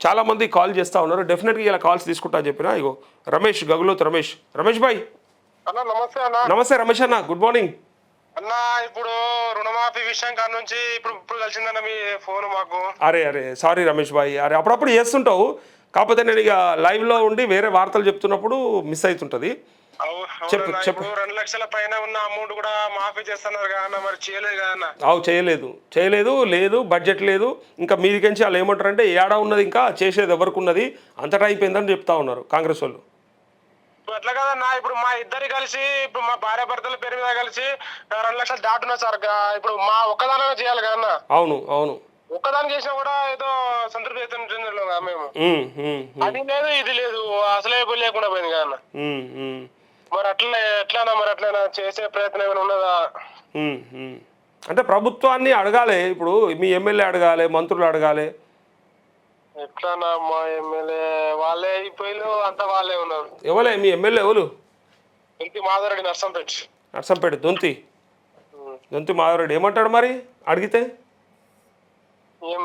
చాలామంది కాల్ చేస్తూ ఉన్నారు. డెఫినెట్గా ఇలా కాల్స్ తీసుకుంటా అని చెప్పిన. ఇగో రమేష్, గగులోత్ రమేష్. రమేష్ భాయ్ అన్న నమస్తే అన్న. నమస్తే రమేష్ అన్న, గుడ్ మార్నింగ్ అన్న. ఇప్పుడు రుణమాఫీ విషయం కాడ నుంచి ఇప్పుడు కలిసిందన్న మీ ఫోన్ మాకు. అరే అరే సారీ రమేష్ భాయ్, అరే అప్పుడప్పుడు చేస్తుంటావు, కాకపోతే నేను ఇక లైవ్లో ఉండి వేరే వార్తలు చెప్తున్నప్పుడు మిస్ అవుతుంటుంది. చెప్పు చెప్పు. 2 లక్షల పైన ఉన్న అమౌంట్ కూడా మాఫీ చేస్తున్నారు కదా, మరి చేయలేదు కదా? చేయలేదు లేదు, బడ్జెట్ లేదు. ఇంకా మీదికించి వాళ్ళు ఏమంటారంటే ఏడా ఉన్నది, ఇంకా చేసేది ఎవరికి ఉన్నది, అంతటా అయిపోయిందని చెప్తా ఉన్నారు కాంగ్రెస్ వాళ్ళు. అట్లా కదన్నా, ఇప్పుడు మా ఇద్దరు కలిసి, ఇప్పుడు మా భార్య భర్తల పేరు మీద కలిసి 2 లక్షలు దాటున్నా సార్. ఇప్పుడు మా ఒక్కదానమే చేయాలి కదన్నా. అవును అవును, ఒక్కదాని చేసినా కూడా ఏదో సంతృప్తి అవుతుంది మేము. అది లేదు ఇది లేదు, అసలే లేకుండా పోయింది కదన్నా. మరి ఎట్లానా చేసే ప్రయత్నం ఏమైనా ఉన్నదా? అంటే ప్రభుత్వాన్ని అడగాలి, ఇప్పుడు మీ ఎమ్మెల్యే అడగాలి, మంత్రులు అడగాలి. ఎట్లానా మా ఎమ్మెల్యే వాళ్ళే అయిపోయిలు, అంతా వాళ్ళే ఉన్నారు. ఎవరే మీ ఎమ్మెల్యే? ఎవరు? మాధవరెడ్డి, నర్సంపేట. దొంతి మాధవరెడ్డి ఏమంటాడు మరి అడిగితే?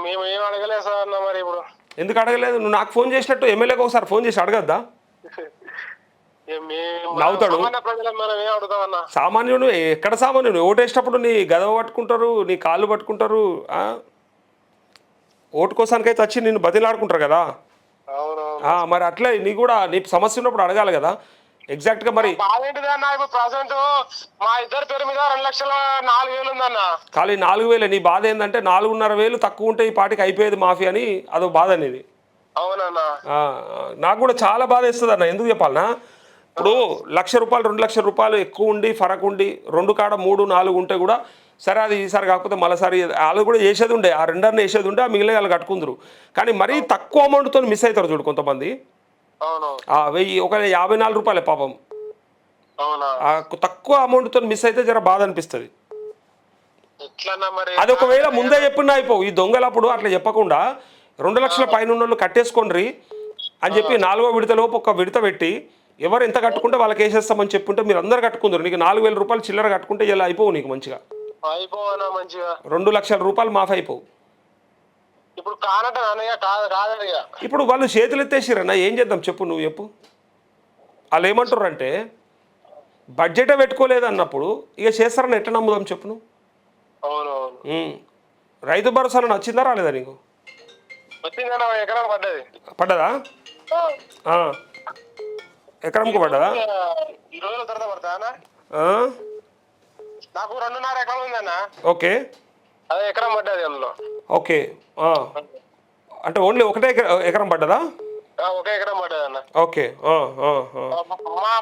మేము ఏం అడగలేదు సార్ అన్న. మరి ఇప్పుడు ఎందుకు అడగలేదు? నువ్వు నాకు ఫోన్ చేసినట్టు ఎమ్మెల్యేకి ఒకసారి ఫోన్ చేసి అడగద్దా? నవ్వుతాడు. సామాన్యుడు ఎక్కడ సామాన్యుడు? ఓటేసినప్పుడు నీ గదవ పట్టుకుంటారు, నీ కాళ్ళు పట్టుకుంటారు, ఓటు కోసానికైతే వచ్చి నిన్ను బతిలాడుకుంటారు కదా. మరి అట్లే నీ కూడా నీ సమస్య ఉన్నప్పుడు అడగాలి కదా ఎగ్జాక్ట్గా. మరి ప్రజెంట్ మా ఇద్దరి పేరు మీద 2,04,000 ఉందన్న. ఖాళీ 4,000. నీ బాధ ఏంటంటే 4,500 తక్కువ ఉంటే ఈ పాటికి అయిపోయేది మాఫీ అని, అదో బాధ అనేది. అవునన్నా. నాకు కూడా చాలా బాధ వేస్తుంది అన్న. ఎందుకు చెప్పాలన్నా, ఇప్పుడు ₹1,00,000 ₹2,00,000 ఎక్కువ ఉండి ఫరక్ ఉండి 2 కాడ 3, 4 ఉంటే కూడా సరే, అది ఈసారి కాకపోతే మళ్ళీసారి వాళ్ళు కూడా చేసేది ఉండే, ఆ 2 వేసేది ఉండే, ఆ మిగిలిన వాళ్ళు కట్టుకుందరు. కానీ మరీ తక్కువ అమౌంట్తో మిస్ అవుతారు చూడు కొంతమంది. 1000 ఒక ₹54 పాపం. తక్కువ అమౌంట్తో మిస్ అయితే జర బాధ అనిపిస్తుంది. అది ఒకవేళ ముందే చెప్పినా అయిపోవు. ఈ దొంగలప్పుడు అట్లా చెప్పకుండా 2 లక్షల పైన ఉన్న వాళ్ళు కట్టేసుకోండి అని చెప్పి 4వ విడతలోపు ఒక విడత పెట్టి ఎవరు ఎంత కట్టుకుంటే వాళ్ళకి వేసేస్తామని చెప్పుంటే మీరు అందరు కట్టుకుందరు. నీకు ₹4,000 చిల్లర కట్టుకుంటే ఇలా అయిపోవు నీకు మంచిగా. 2 లక్షల రూపాయలు మాఫ్ అయిపోవు. ఇప్పుడు వాళ్ళు చేతులు ఎత్తేసిరన్నా, ఏం చేద్దాం చెప్పు, నువ్వు చెప్పు. వాళ్ళు ఏమంటారు అంటే బడ్జెటే పెట్టుకోలేదు అన్నప్పుడు ఇక చేస్తారని ఎట్లా నమ్ముదాం చెప్పు నువ్వు. రైతు భరోసా నచ్చిందా రాలేదా నీకు? పడ్డదా? ఎకరంకు పడ్డదా? నాకు 2.5 ఎకరం ఉందన్న. ఓకే, అదే ఎకరం పడ్డది అందులో. ఓకే, అంటే ఓన్లీ ఒకటే ఎకరం పడ్డదా? ఒకే ఎకరం పడ్డది అన్న. ఓకే,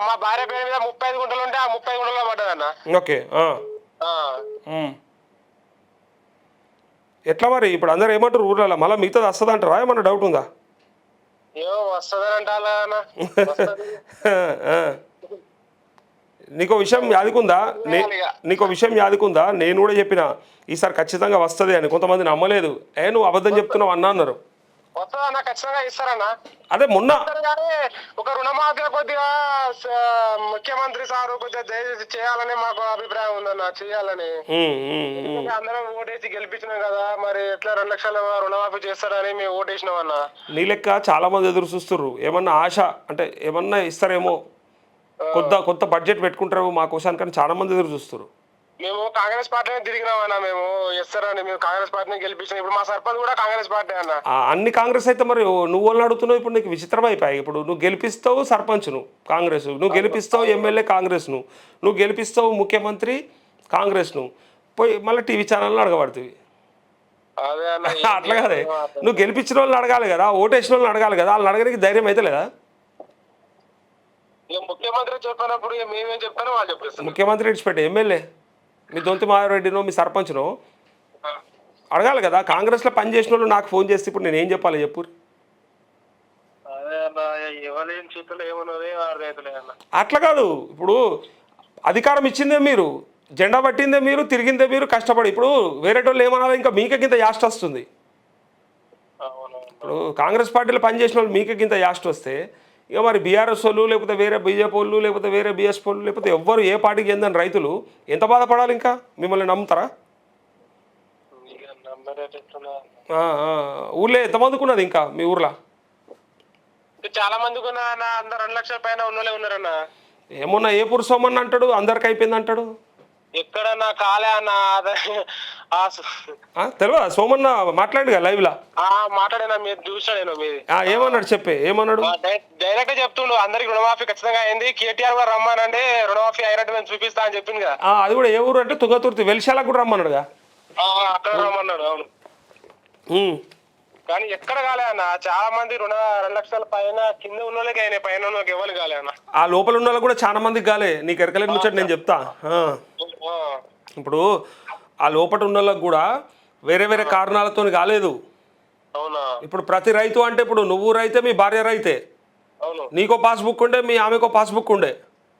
మా భార్య పేరు మీద 35 గుంటలు ఉంటే ఆ 30 గుంటల్లో పడ్డదన్న. ఓకే, ఎట్లా మరి ఇప్పుడు అందరు ఏమంటారు ఊర్లలో? మళ్ళీ మిగతాది వస్తుంది అంటారా? ఏమన్నా డౌట్ ఉందా? ఏమో వస్తుందని అంటారా? నీకో విషయం యాదికుందా? నేను కూడా చెప్పిన ఈసారి ఖచ్చితంగా వస్తుంది అని. కొంతమంది నమ్మలేదు. నువ్వు అబద్ధం చెప్తున్నావు అన్నా అన్నారు. ఖచ్చితంగా ఇస్తారన్నా. అదే మొన్న ఒక రుణమాఫీ కొద్దిగా ముఖ్యమంత్రి సార్ కొద్దిగా దయచేసి చేయాలని మాకు అభిప్రాయం ఉందన్న. చేయాలని అందరం ఓటేసి గెలిపించినాం కదా, మరి ఎట్లా 2 లక్షల రుణమాఫీ చేస్తారని మేము ఓటేసినాం అన్న. నీ లెక్క చాలా మంది ఎదురు చూస్తుర్రు. ఏమన్నా ఆశ అంటే ఏమన్నా ఇస్తారేమో, కొత్త బడ్జెట్ పెట్టుకుంటారు మా కోసానికి అని చాలా మంది ఎదురు చూస్తున్నారు. మేము కాంగ్రెస్ పార్టీని తిరిగినామన్నా. మేము ఇస్తారని మేము కాంగ్రెస్ పార్టీని గెలిపించాం. ఇప్పుడు మా సర్పంచ్ కూడా కాంగ్రెస్ పార్టీ అన్న. అన్ని కాంగ్రెస్ అయితే మరి నువ్వు వాళ్ళని అడుగుతున్నావు. ఇప్పుడు నీకు విచిత్రం అయిపోయాయి. ఇప్పుడు నువ్వు గెలిపిస్తావు సర్పంచ్ను కాంగ్రెస్, నువ్వు గెలిపిస్తావు ఎమ్మెల్యే కాంగ్రెస్ను, నువ్వు గెలిపిస్తావు ముఖ్యమంత్రి కాంగ్రెస్ను, పోయి మళ్ళీ టీవీ ఛానల్ని అడగబడుతుంది. అట్లా కాదే, నువ్వు గెలిపించిన వాళ్ళని అడగాలి కదా, ఓటేసిన వాళ్ళని అడగాలి కదా. వాళ్ళని అడగడానికి ధైర్యం అయితే లేదా? ముఖ్యమంత్రి చెప్పినప్పుడు మేమేం చెప్తానో వాళ్ళు చెప్పేస్తాం. ముఖ్యమంత్రి ఇచ్చిపెట్టే ఎమ్మెల్యే మీ దొంతి మాధవరెడ్డినో మీ సర్పంచ్నో అడగాలి కదా. కాంగ్రెస్లో పనిచేసిన వాళ్ళు నాకు ఫోన్ చేస్తే ఇప్పుడు నేను ఏం చెప్పాలి చెప్పు? అట్లా కాదు, ఇప్పుడు అధికారం ఇచ్చిందే మీరు, జెండా పట్టిందే మీరు, తిరిగిందే మీరు, కష్టపడి. ఇప్పుడు వేరే వాళ్ళు ఏమన్నా ఇంకా మీకింత యాస్ట్ వస్తుంది. ఇప్పుడు కాంగ్రెస్ పార్టీలో పనిచేసిన వాళ్ళు మీకింత యాస్ట్ వస్తే ఇక మరి బీఆర్ఎస్ వాళ్ళు లేకపోతే వేరే బీజేపీ వాళ్ళు లేకపోతే వేరే బీఎస్ వాళ్ళు లేకపోతే ఎవ్వరు ఏ పార్టీకి చెందని రైతులు ఎంత బాధపడాలి? ఇంకా మిమ్మల్ని నమ్ముతారా? ఊళ్ళో ఎంతమందికి ఉన్నది ఇంకా మీ ఊర్లో? చాలా మంది కూడా అన్న అందరు 2 లక్షల పైన ఉన్నోళ్ళే ఉన్నారన్న. ఏమన్నా ఏ పురుషోమని అంటాడు, అందరికి అయిపోయింది అంటాడు. ఎక్కడన్నా కాలే అన్న అదే తెలియదా సోమన్న మాట్లాడుగా లైవ్లా మాట్లాడినా మీరు చూసా నేను మీది. ఏమన్నాడు చెప్పే, ఏమన్నాడు? డైరెక్ట్ చెప్తుండు అందరికి రుణమాఫీ ఖచ్చితంగా అయింది, కేటీఆర్ గారు రమ్మానండి రుణమాఫీ అయినట్టు మేము చూపిస్తా అని చెప్పింది కదా. అది కూడా ఏ ఊరు అంటే తుంగతుర్తి వెలిశాలకు కూడా రమ్మన్నాడుగా. అక్కడ రమ్మన్నాడు. అవును కానీ ఎక్కడ కాలే అన్న, చాలా మంది 2 లక్షల పైన కింద ఉన్న వాళ్ళకి అయినాయి, పైన ఉన్న వాళ్ళకి ఎవరు కాలే అన్న. ఆ లోపల ఉన్న వాళ్ళు కూడా చాలా మందికి కాలే. నీకు ఎరకలేని ముచ్చట నేను చెప్తా. ఇప్పుడు ఆ లోపల ఉన్న వాళ్ళకి కూడా వేరే వేరే కారణాలతో కాలేదు. అవునా? ఇప్పుడు ప్రతి రైతు అంటే ఇప్పుడు నువ్వు రైతే, మీ భార్య రైతే, అవును, నీకో పాస్బుక్ ఉండే, మీ ఆమెకో పాస్బుక్ ఉండే,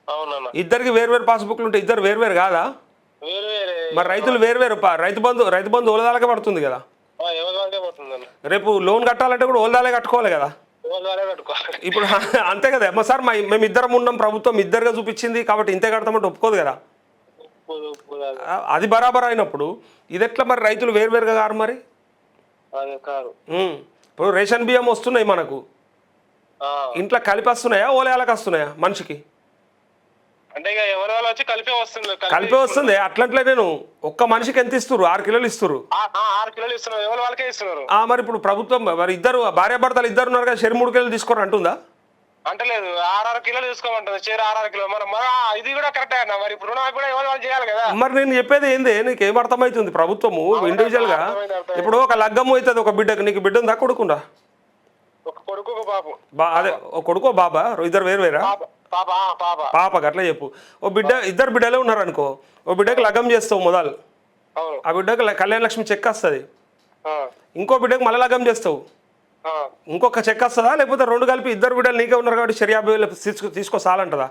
అవునన్నా, ఇద్దరికి వేరు పాస్బుక్లు ఉంటే ఇద్దరు వేరు కాదా? మరి రైతులు వేరు రైతు బంధు ఓలదాలకే పడుతుంది కదా. రేపు లోన్ కట్టాలంటే కూడా ఓలదాలే కట్టుకోవాలి కదా. ఇప్పుడు అంతే కదా. అమ్మ సార్ మేము ఇద్దరం ఉన్నాం, ప్రభుత్వం ఇద్దరుగా చూపించింది కాబట్టి ఇంతే కడతామంటే ఒప్పుకోదు కదా. అది బరాబర్ అయినప్పుడు ఇది ఎట్లా మరి రైతులు వేరుగా కారు మరి? ఇప్పుడు రేషన్ బియ్యం వస్తున్నాయి మనకు, ఇంట్లో కలిపి వస్తున్నాయా ఓలేయాలకు వస్తున్నాయా మనిషికి? అంటే ఇక ఎవరి వాళ్ళు వచ్చి కలిపే వస్తుంది. అట్లంటే నేను ఒక్క మనిషికి ఎంత ఇస్తున్నారు? 6 కిలోలు ఇస్తున్నారు. 6 కిలోలు ఇస్తున్నారు, ఎవరి వాళ్ళకే ఇస్తున్నారు. మరి ఇప్పుడు ప్రభుత్వం మరి ఇద్దరు భార్యాభర్తలు ఇద్దరు ఉన్నారు కదా, 3 కిలోలు తీసుకోరు అంటుందా? అంటే లేదు, 6 కిలోలు తీసుకోమంటుంది, 6 కిలో. మరి ఇది కూడా కరెక్టే అన్న. మరి ఇప్పుడు రుణమాఫీ కూడా ఎవరు వాళ్ళు చేయాలి కదా. మరి నేను చెప్పేది ఏంది, నీకు ఏం అర్థమవుతుంది? ప్రభుత్వము ఇండివిజువల్ గా ఇప్పుడు ఒక లగ్గము అవుతుంది ఒక బిడ్డకు. నీకు బిడ్డ ఉందా, కొడుకుందా? ఒక కొడుకు ఒక బాబు. అదే ఒక కొడుకో బాబా, ఇద్దరు వేరువేరా? పాప అట్లా చెప్పు. ఇద్దరు బిడ్డలే ఉన్నారు అనుకో, ఓ బిడ్డకి లగ్గం చేస్తావు మొదలు, ఆ బిడ్డకు కళ్యాణ లక్ష్మి చెక్ వస్తుంది. ఇంకో బిడ్డకు మళ్ళీ లగ్గం చేస్తావు, ఇంకొక చెక్ వస్తుందా? లేకపోతే 2 కలిపి ఇద్దరు బిడ్డలు నీకే ఉన్నారు కాబట్టి 50,000 తీసుకోసాలంటదా?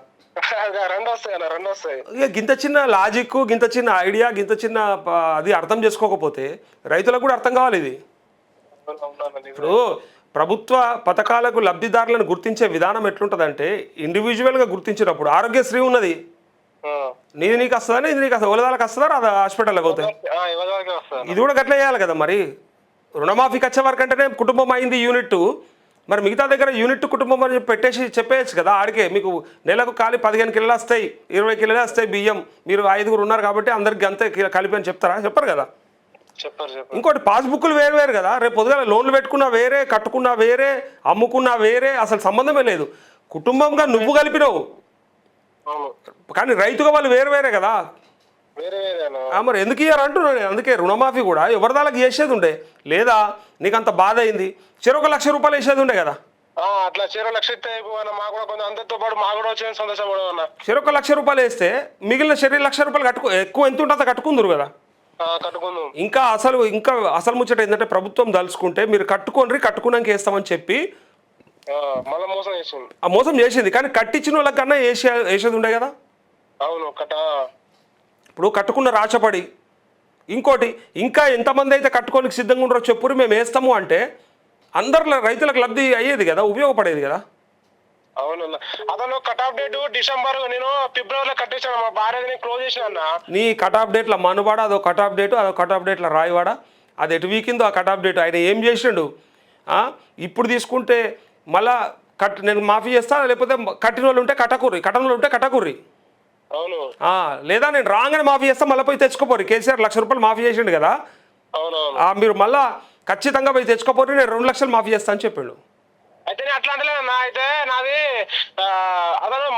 ఇక గింత చిన్న లాజిక్, గింత చిన్న ఐడియా, గింత చిన్న అది అర్థం చేసుకోకపోతే రైతులకు కూడా అర్థం కావాలి ఇది. ఇప్పుడు ప్రభుత్వ పథకాలకు లబ్ధిదారులను గుర్తించే విధానం ఎట్లుంటుందంటే, ఇండివిజువల్గా గుర్తించినప్పుడు ఆరోగ్యశ్రీ ఉన్నది, నీకు వస్తుందని ఇది నీకు వస్తుంది, ఓలదాలకు వస్తుందా అది హాస్పిటల్కి పోతాయి. ఇది కూడా గట్ల చేయాలి కదా. మరి రుణమాఫీకి వచ్చే వరకు అంటేనే కుటుంబం అయింది యూనిట్, మరి మిగతా దగ్గర యూనిట్ కుటుంబం అని చెప్పేయచ్చు కదా. ఆడికే మీకు నెలకు ఖాళీ 15 కిలోలు వస్తాయి, 20 కిలోలు వస్తాయి బియ్యం, మీరు 5గురు ఉన్నారు కాబట్టి అందరికి అంతే కలిపి అని చెప్తారా? చెప్పరు కదా. ఇంకోటి పాస్బుక్లు వేరు కదా. రేపు పొద్దుగా లోన్లు పెట్టుకున్నా వేరే, కట్టుకున్నా వేరే, అమ్ముకున్నా వేరే, అసలు సంబంధమే లేదు. కుటుంబంగా నువ్వు కలిపినవు కానీ రైతుగా వాళ్ళు వేరే కదా. మరి ఎందుకు ఇయ్యారు అంటున్నాను. అందుకే రుణమాఫీ కూడా ఎవరిదాలకు చేసేది ఉండే, లేదా నీకు అంత బాధ అయింది 1 లక్ష రూపాయలు వేసేది ఉండే కదా. అట్లా 1 లక్ష ఇస్తే అందరితో పాటు మా కూడా వచ్చే సంతోషపడవన్నా. 1 లక్ష రూపాయలు వేస్తే మిగిలిన 1 లక్ష రూపాయలు ఎక్కువ ఎంత ఉంటుందో కట్టుకుందరు కదా. ఇంకా అసలు ముచ్చట ఏంటంటే, ప్రభుత్వం దలుచుకుంటే మీరు కట్టుకున్నాక వేస్తామని చెప్పి మోసం చేసింది. కానీ కట్టించిన వాళ్ళకన్నా వేసేది ఉండే కదా. ఇప్పుడు కట్టుకున్న రాచపడి ఇంకోటి ఇంకా ఎంతమంది అయితే కట్టుకోనికి సిద్ధంగా ఉంటారో చెప్పురు మేము వేస్తాము అంటే అందరిలో రైతులకు లబ్ధి అయ్యేది కదా, ఉపయోగపడేది కదా. అవునన్నా, అతను కట్ ఆఫ్ డేట్ డిసెంబర్, నేను ఫిబ్రవరిలో కట్టించాను, మా భార్య క్లోజ్ చేసిన. నీ కట్ ఆఫ్ డేట్ల మనువాడ అదో కట్ ఆఫ్ డేట్, అదో కట్ ఆఫ్ డేట్ల రాయవాడ, అది ఎటు వీకిందో ఆ కట్ ఆఫ్ డేట్. ఆయన ఏం చేసిండు? ఇప్పుడు తీసుకుంటే మళ్ళా నేను మాఫీ చేస్తా, లేకపోతే కట్టిన వాళ్ళు ఉంటే కట్టని వాళ్ళు ఉంటే కట్టకుర్రి. అవును, లేదా నేను రాగానే మాఫీ చేస్తా, మళ్ళీ పోయి తెచ్చుకోపోరు. కేసీఆర్ 1 లక్ష రూపాయలు మాఫీ చేసిండు కదా, మీరు మళ్ళా ఖచ్చితంగా పోయి తెచ్చుకోపోరు, నేను 2 లక్షలు మాఫీ చేస్తా అని చెప్పిండు. అయితే నేను అట్లా అంటలేదన్నా. అయితే నాది అతను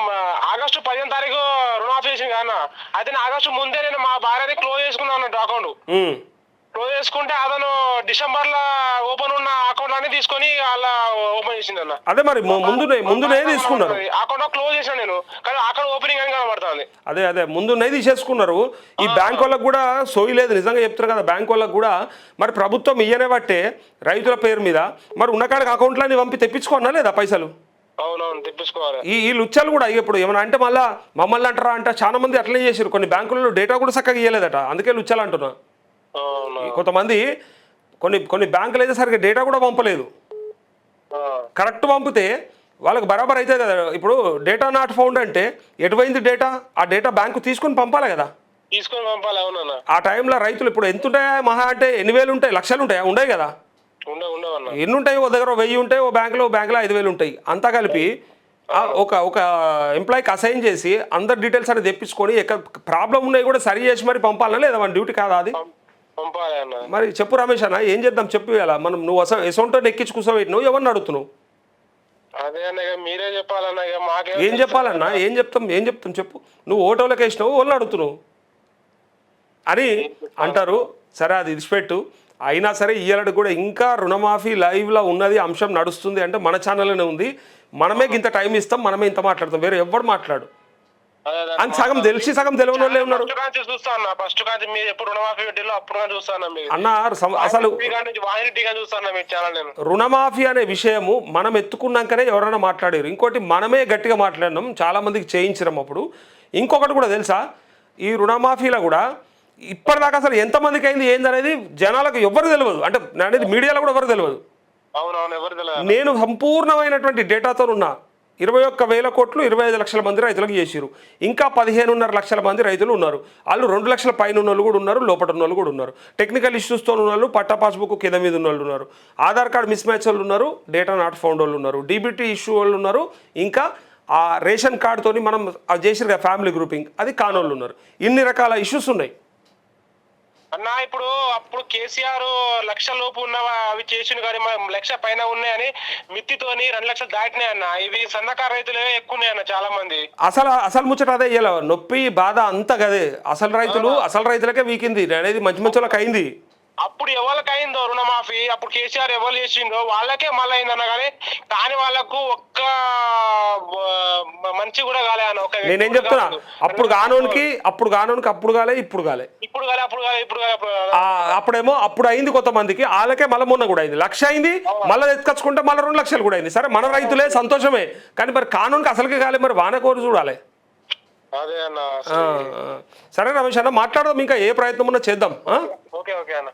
ఆగస్టు 15వ తారీఖు రుణమాఫీ చేసింది కదా. అయితే నేను ఆగస్టు ముందే నేను మా భార్యని క్లోజ్ చేసుకున్నాను అన్నట్టు అకౌంట్. క్లోజ్ చేసుకుంటే అతను డిసెంబర్ లో ఓపెన్ ఉన్న అకౌంట్ అన్ని తీసుకొని అలా ఓపెన్ చేసింది అన్న. అదే మరి ముందునే తీసుకున్నారు. అకౌంట్ క్లోజ్ చేసాను నేను, కానీ అకౌంట్ ఓపెనింగ్ అని కనబడుతుంది. అదే ముందునే తీసేసుకున్నారు. ఈ బ్యాంక్ వాళ్ళకి కూడా సోయి లేదు, నిజంగా చెప్తారు కదా. బ్యాంక్ వాళ్ళకి కూడా మరి ప్రభుత్వం ఇయ్యనే బట్టే రైతుల పేరు మీద మరి ఉన్నకాడికి అకౌంట్లన్నీ పంపి తెప్పించుకున్నా లేదా పైసలు. అవునవును, తెప్పించుకోవాలి. ఈ లుచ్చాలు కూడా ఇప్పుడు ఏమన్నా అంటే మళ్ళీ మమ్మల్ని అంటారా అంటే చాలా మంది అట్లనే చేసారు. కొన్ని బ్యాంకులలో డేటా కూడా చక్కగా ఇయ్యలేదట, అందుకే లుచ్చాలు అంటున్నా. కొంతమంది కొన్ని బ్యాంకులు అయితే సరిగ్గా డేటా కూడా పంపలేదు. కరెక్ట్ పంపితే వాళ్ళకి బరాబర్ అయితే కదా. ఇప్పుడు డేటా నాట్ ఫౌండ్ అంటే ఎటువైంది డేటా, ఆ డేటా బ్యాంకు తీసుకొని పంపాలి కదా. ఆ టైంలో రైతులు ఇప్పుడు ఎంత ఉంటాయా, మహా అంటే 8,000 ఉంటాయి, లక్షలు ఉంటాయా? ఉండవు కదా. అన్న. ఎన్ని ఉంటాయి? ఓ దగ్గర 1000 ఉంటాయి, ఓ బ్యాంకులో 5000 ఉంటాయి. అంతా కలిపి ఒక ఎంప్లాయీకి అసైన్ చేసి అందరి డీటెయిల్స్ అనేది తెప్పించుకొని ఎక్కడ ప్రాబ్లం ఉన్నాయి కూడా సరి చేసి మరి పంపాలనా లేదా? మన డ్యూటీ కాదా అది? పంపాలి అన్న. మరి చెప్పు రమేష్ అన్న, ఏం చేద్దాం చెప్పు. ఇలా మనం నువ్వు ఎసొంటో ఎక్కించి కూర్చోబెట్టినావు, ఎవరిని అడుగుతున్నావు? అదే అన్న, ఇక మీరే చెప్పాలన్న. ఇక మాకే ఏం చెప్పాలన్నా? ఏం చెప్తాం చెప్పు. నువ్వు ఓటోలకు వేసినావు, వాళ్ళని అడుగుతున్నావు అని అంటారు. సరే అది ఇడిచిపెట్టు. అయినా సరే ఇయ్యాలకి కూడా ఇంకా రుణమాఫీ లైవ్లో ఉన్నది, అంశం నడుస్తుంది అంటే మన ఛానల్లోనే ఉంది. మనమే ఇంత టైం ఇస్తాం, మనమే ఇంత మాట్లాడతాం, వేరే ఎవ్వరు మాట్లాడు. అని సగం తెలిసి సగం తెలియని వాళ్ళే ఉన్నారు చూస్తా అన్న. ఫస్ట్ కాంచి మీరు ఎప్పుడు రుణమాఫీ పెట్టిలో అప్పుడు చూస్తాను మీరు అన్న. అసలు చూస్తాను మీ ఛానల్ నేను. రుణమాఫీ అనే విషయము మనం ఎత్తుకున్నాకనే ఎవరైనా మాట్లాడారు. ఇంకోటి మనమే గట్టిగా మాట్లాడినాం, చాలా మందికి చేయించడం. అప్పుడు ఇంకొకటి కూడా తెలుసా, ఈ రుణమాఫీలో కూడా ఇప్పటిదాకా అసలు ఎంతమందికి అయింది ఏందనేది జనాలకు ఎవరు తెలియదు. అంటే అనేది మీడియాలో కూడా ఎవరు తెలియదు. అవునవును, ఎవరు తెలియదు. నేను సంపూర్ణమైనటువంటి డేటాతో ఉన్నా. 21,000 కోట్లు 25 లక్షల మంది రైతులకు చేసిరు. ఇంకా 15.5 లక్షల మంది రైతులు ఉన్నారు. వాళ్ళు 2 లక్షల పైన ఉన్న వాళ్ళు కూడా ఉన్నారు, లోపల ఉన్న వాళ్ళు కూడా ఉన్నారు. టెక్నికల్ ఇష్యూస్తో ఉన్న వాళ్ళు, పట్టా పాస్బుక్ కింద మీద ఉన్న వాళ్ళు ఉన్నారు, ఆధార్ కార్డు మిస్ మ్యాచ్ వాళ్ళు ఉన్నారు, డేటా నాట్ ఫౌండ్ వాళ్ళు ఉన్నారు, డీబీటీ ఇష్యూ వాళ్ళు ఉన్నారు, ఇంకా ఆ రేషన్ కార్డుతోని మనం అది చేసిరు కదా ఫ్యామిలీ గ్రూపింగ్, అది కానోళ్ళు ఉన్నారు. ఇన్ని రకాల ఇష్యూస్ ఉన్నాయి అన్న. ఇప్పుడు అప్పుడు కేసీఆర్ 1,00,000 లోపు ఉన్నవా అవి చేసిండు, కానీ 1,00,000 పైన ఉన్నాయని మిత్తితోని 2 లక్షలు దాటినాయి అన్న. ఇవి సన్నకారు రైతులే ఎక్కువ ఉన్నాయన్న చాలా మంది. అసలు ముచ్చట అదే. ఇలా నొప్పి బాధ అంతా కదే. అసలు రైతులకే వీకింది అనేది మంచి వాళ్ళకి అయింది. అప్పుడు ఎవరికి అయిందో రుణమాఫీ, అప్పుడు కేసీఆర్ ఎవరు చేసిండో వాళ్ళకే మళ్ళీ అయిందన్న. కానీ వాళ్ళకు ఒక్క మంచి కూడా కాలే అన్న. నేనేం చెప్తున్నా, అప్పుడు కానోనికి అప్పుడు కాలే, ఇప్పుడు కాలే. అప్పుడేమో అప్పుడు అయింది కొంతమందికి, వాళ్ళకే మళ్ళీ మొన్న కూడా అయింది. 1,00,000 అయింది, మళ్ళీ ఎత్తుకొచ్చుకుంటే మళ్ళీ 2 లక్షలు కూడా అయింది. సరే మన రైతులే సంతోషమే, కానీ మరి కానోనికి అసలుకే కాలే. మరి వానకోరు చూడాలి. అదే అన్న. సరే రమేష్ అన్న, మాట్లాడదాం. ఇంకా ఏ ప్రయత్నం ఉన్నా చేద్దాం. ఓకే ఓకే అన్న.